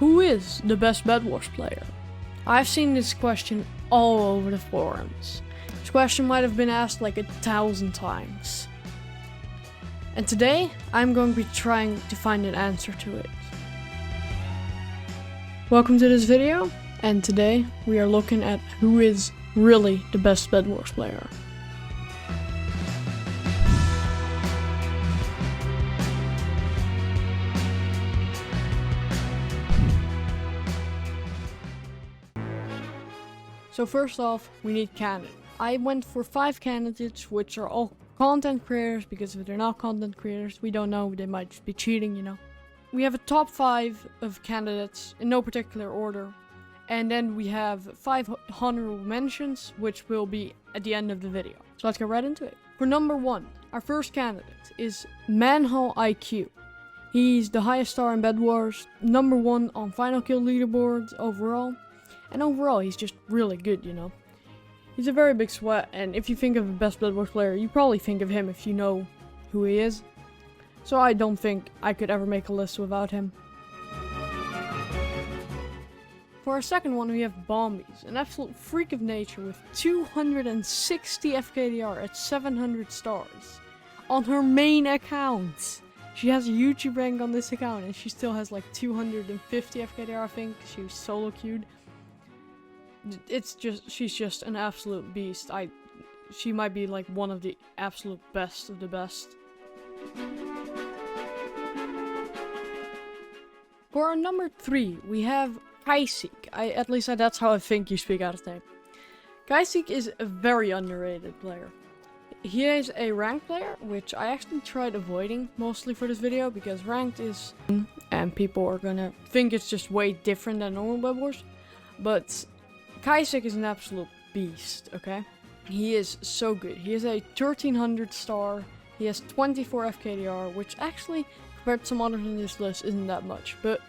Who is the best Bedwars player? I've seen this question all over the forums. This question might have been asked like 1,000 times. And today, I'm going to be trying to find an answer to it. Welcome to this video, and today we are looking at who is really the best Bedwars player. So first off, we need candidates. I went for 5 candidates, which are all content creators, because if they're not content creators, we don't know, they might just be cheating, you know. We have a top 5 of candidates, in no particular order. And then we have 5 honorable mentions, which will be at the end of the video. So let's get right into it. For number 1, our first candidate is Manhole IQ. He's the highest star in Bedwars, number 1 on final kill leaderboards overall. And overall, he's just really good, you know. He's a very big sweat, and if you think of the best Bedwars player, you probably think of him if you know who he is. So I don't think I could ever make a list without him. For our second one, we have Bombies, an absolute freak of nature with 260 FKDR at 700 stars. On her main account. She has a YouTube rank on this account, and she still has like 250 FKDR, I think. She was solo queued. She's just an absolute beast. She might be like one of the absolute best of the best. For our number 3, we have Kysiek. At least that's how I think you speak out his name. Kysiek is a very underrated player. He is a ranked player, which I actually tried avoiding mostly for this video, because ranked is, and people are gonna think it's just way different than normal Bedwars. But Kysiek is an absolute beast, okay? He is so good. He is a 1300 star. He has 24 FKDR, which actually, compared to some others on this list, isn't that much. But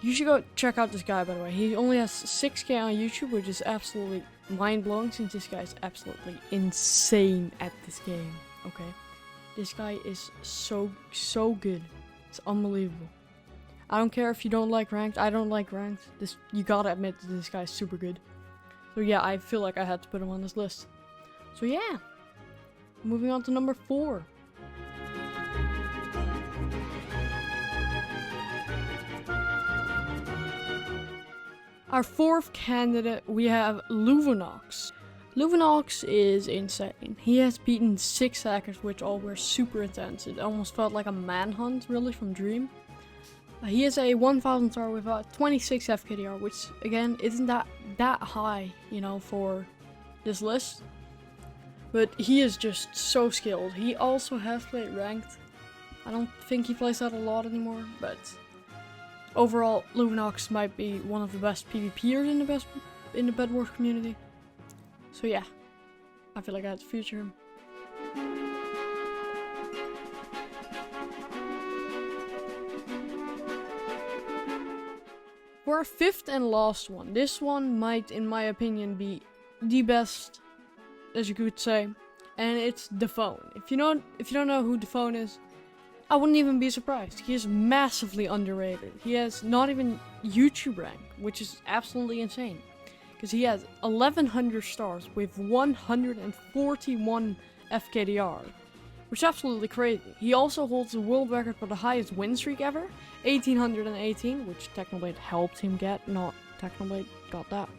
you should go check out this guy, by the way. He only has 6k on YouTube, which is absolutely mind-blowing, since this guy is absolutely insane at this game, okay? This guy is so good. It's unbelievable. I don't care if you don't like ranked. I don't like ranked. You gotta admit that this guy is super good. So yeah, I feel like I had to put him on this list. So yeah, moving on to number 4. Our 4th candidate, we have Luvonox. Luvonox is insane. He has beaten 6 hackers, which all were super intense. It almost felt like a manhunt, really, from Dream. He is a 1000 star with 26 FKDR, which again isn't that high, you know, for this list. But he is just so skilled. He also has played ranked. I don't think he plays that a lot anymore, but overall, Luvonox might be one of the best PvPers in the Bedwars community. So yeah, I feel like I had to feature him. For our 5th and last one, this one might, in my opinion, be the best, as you could say, and it's Defone. If you don't know who Defone is, I wouldn't even be surprised. He is massively underrated. He has not even YouTube rank, which is absolutely insane, because he has 1100 stars with 141 FKDR. Which is absolutely crazy. He also holds the world record for the highest win streak ever, 1818, which Technoblade helped him get, not Technoblade got that.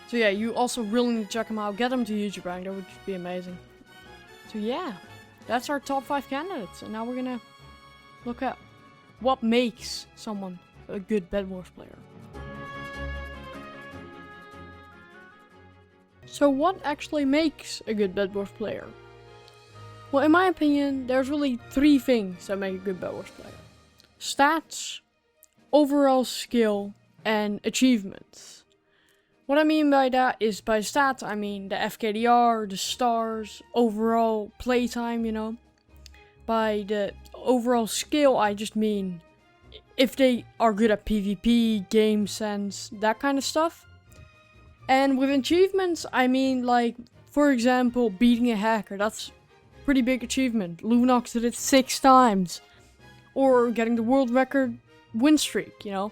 So yeah, you also really need to check him out, get him to YouTube rank, that would just be amazing. So yeah, that's our top 5 candidates, and now we're gonna look at what makes someone a good Bedwars player. So what actually makes a good Bedwars player? Well, in my opinion, there's really 3 things that make a good Bedwars player. Stats, overall skill, and achievements. What I mean by that is, by stats, I mean the FKDR, the stars, overall playtime, you know. By the overall skill, I just mean if they are good at PvP, game sense, that kind of stuff. And with achievements, I mean, like, for example, beating a hacker. That's pretty big achievement. Luvonox did it 6 times. Or getting the world record win streak, you know?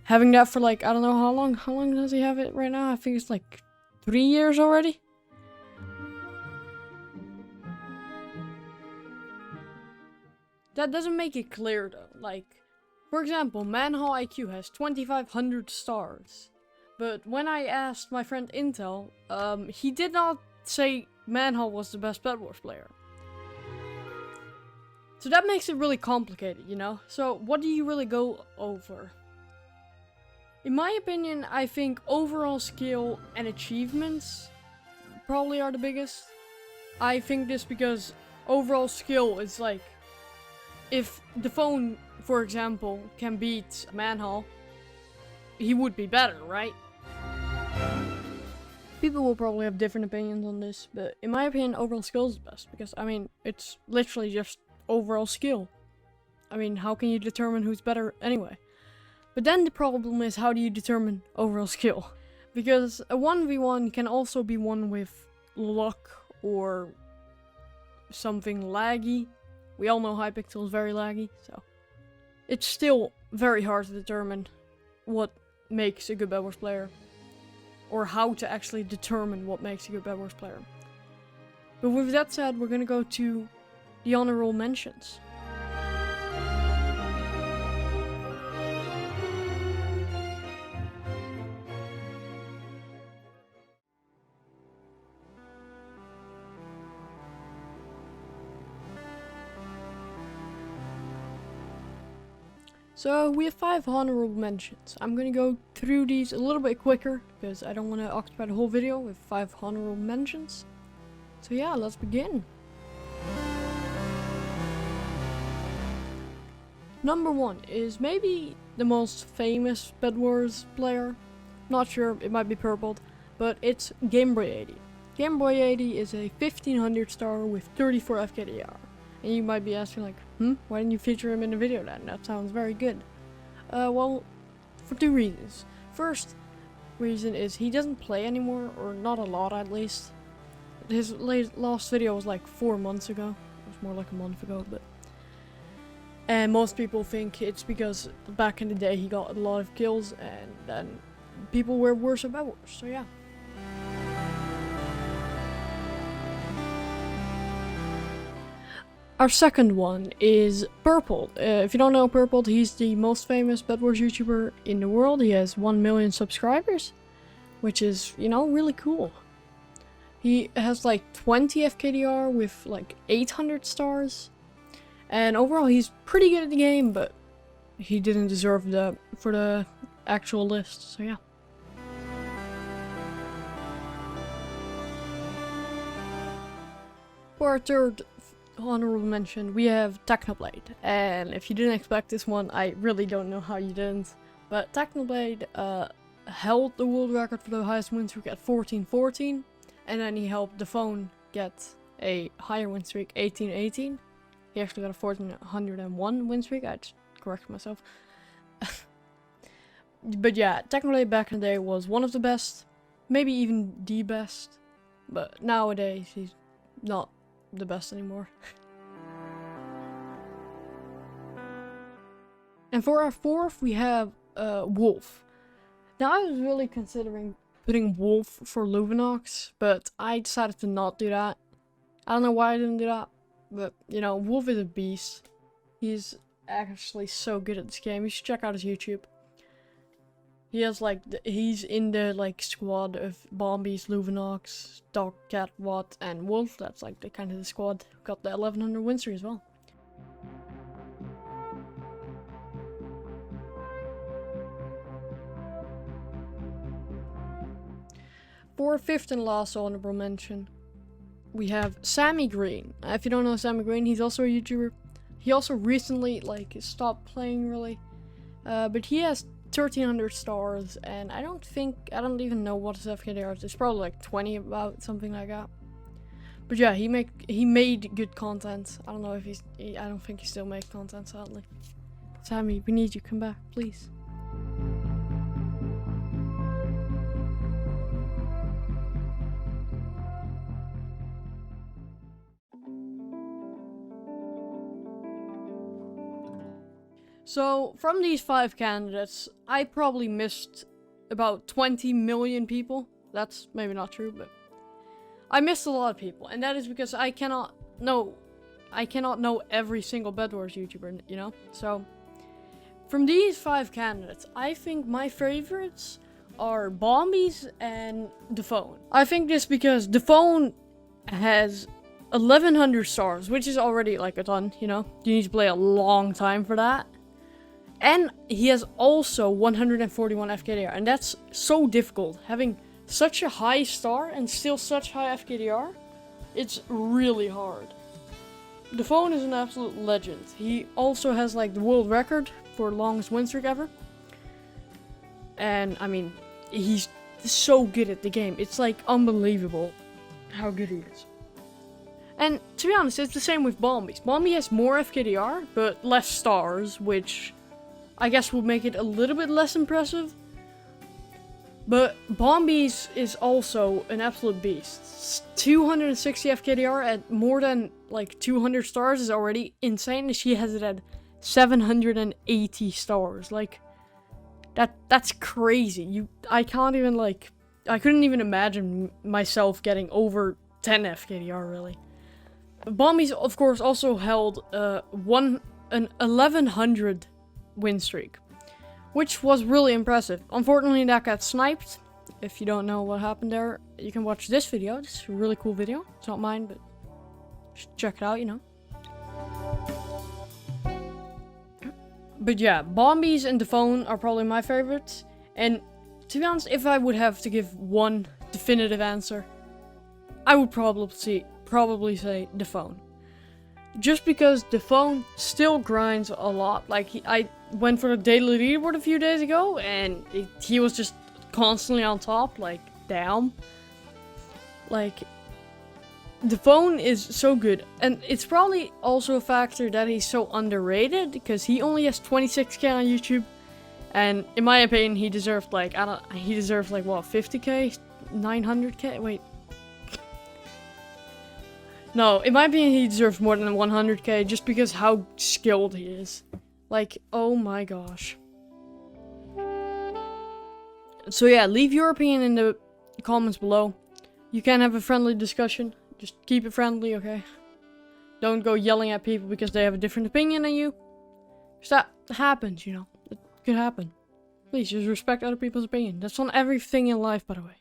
Having that for like, I don't know how long does he have it right now? I think it's like 3 years already. That doesn't make it clear though. Like, for example, Manhole IQ has 2,500 stars. But when I asked my friend Intel, he did not say Manhole was the best Bedwars player. So that makes it really complicated, you know? So what do you really go over? In my opinion, I think overall skill and achievements probably are the biggest. I think this because overall skill is like, if Defone, for example, can beat Manhole, he would be better, right? People will probably have different opinions on this, but in my opinion, overall skill is the best, because, I mean, it's literally just overall skill. I mean, how can you determine who's better anyway? But then the problem is, how do you determine overall skill? Because a 1v1 can also be won with luck or something laggy. We all know hypixel is very laggy, so it's still very hard to determine what makes a good Bedwars player, or how to actually determine what makes a good Bedwars player. But with that said, we're gonna go to the honorable mentions. So we have 5 honorable mentions. I'm gonna go through these a little bit quicker because I don't want to occupy the whole video with 5 honorable mentions. So yeah, let's begin. Number 1 is maybe the most famous Bedwars player. Not sure, it might be purpled, but it's GameBoy80. GameBoy80 is a 1500 star with 34 FKDR. And you might be asking like, why didn't you feature him in the video then? That sounds very good. Well, for 2 reasons. First reason is he doesn't play anymore, or not a lot at least. His last video was like 4 months ago. It was more like a month ago, but... And most people think it's because back in the day he got a lot of kills and then people were worse at Bedwars, so yeah. Our second one is Purple. If you don't know Purple, he's the most famous Bedwars YouTuber in the world. He has 1 million subscribers, which is, you know, really cool. He has like 20 FKDR with like 800 stars. And overall, he's pretty good at the game, but he didn't deserve for the actual list, so yeah. For our third honorable mention, we have Technoblade, and if you didn't expect this one, I really don't know how you didn't, but Technoblade held the world record for the highest win streak at 1414, and then he helped Defone get a higher win streak, 1818. He actually got a 1401 win streak. I just corrected myself. But yeah, Technoblade back in the day was one of the best, maybe even the best, but nowadays he's not the best anymore. And for our fourth, we have Wolf. Now, I was really considering putting Wolf for Luvonox, but I decided to not do that. I don't know why I didn't do that, but you know, Wolf is a beast. He's actually so good at this game. You should check out his YouTube. He has like, he's in the like squad of Bombies, Luvonox, Dog, Cat, Watt, and Wolf. That's like the kind of the squad who got the 1100 win streak as well. For our fifth and last honorable mention, we have Sammy Green. If you don't know Sammy Green, he's also a YouTuber. He also recently like stopped playing really, but he has 1300 stars, and I don't even know what his FKDR is. It's probably like 20, about something like that. But yeah, he made good content. I don't know if I don't think he still makes content, sadly. Sammy, we need you, come back, please. So, from these 5 candidates, I probably missed about 20 million people. That's maybe not true, but I missed a lot of people, and that is because I cannot know every single Bedwars YouTuber, you know? So, from these 5 candidates, I think my favorites are Bombies and Defone. I think this because Defone has 1100 stars, which is already like a ton, you know? You need to play a long time for that. And he has also 141 FKDR, and that's so difficult. Having such a high star and still such high FKDR, it's really hard. Defone is an absolute legend. He also has like the world record for longest win streak ever. And I mean, he's so good at the game. It's like unbelievable how good he is. And to be honest, it's the same with Bombies. Bombies has more FKDR, but less stars, which I guess will make it a little bit less impressive. But Bombies is also an absolute beast. 260 FKDR at more than like 200 stars is already insane. She has it at 780 stars. Like, that's crazy. I can't even like, I couldn't even imagine myself getting over 10 FKDR really. Bombies of course also held an 1100 win streak, which was really impressive. Unfortunately, that got sniped. If you don't know what happened there, you can watch this video. It's a really cool video. It's not mine, but just check it out, you know. But yeah, Bombies and Defone are probably my favorites. And to be honest, if I would have to give one definitive answer, I would probably say Defone. Just because Defone still grinds a lot. Like, I went for the daily leaderboard a few days ago, and he was just constantly on top, like, damn. Like, Defone is so good, and it's probably also a factor that he's so underrated, because he only has 26k on YouTube, and in my opinion, he deserved, like, he deserved, like, what, 50k? 900k? Wait. No, in my opinion, he deserves more than 100k just because how skilled he is. Like, oh my gosh. So yeah, leave your opinion in the comments below. You can have a friendly discussion. Just keep it friendly, okay? Don't go yelling at people because they have a different opinion than you. Because that happens, you know. It could happen. Please, just respect other people's opinion. That's on everything in life, by the way.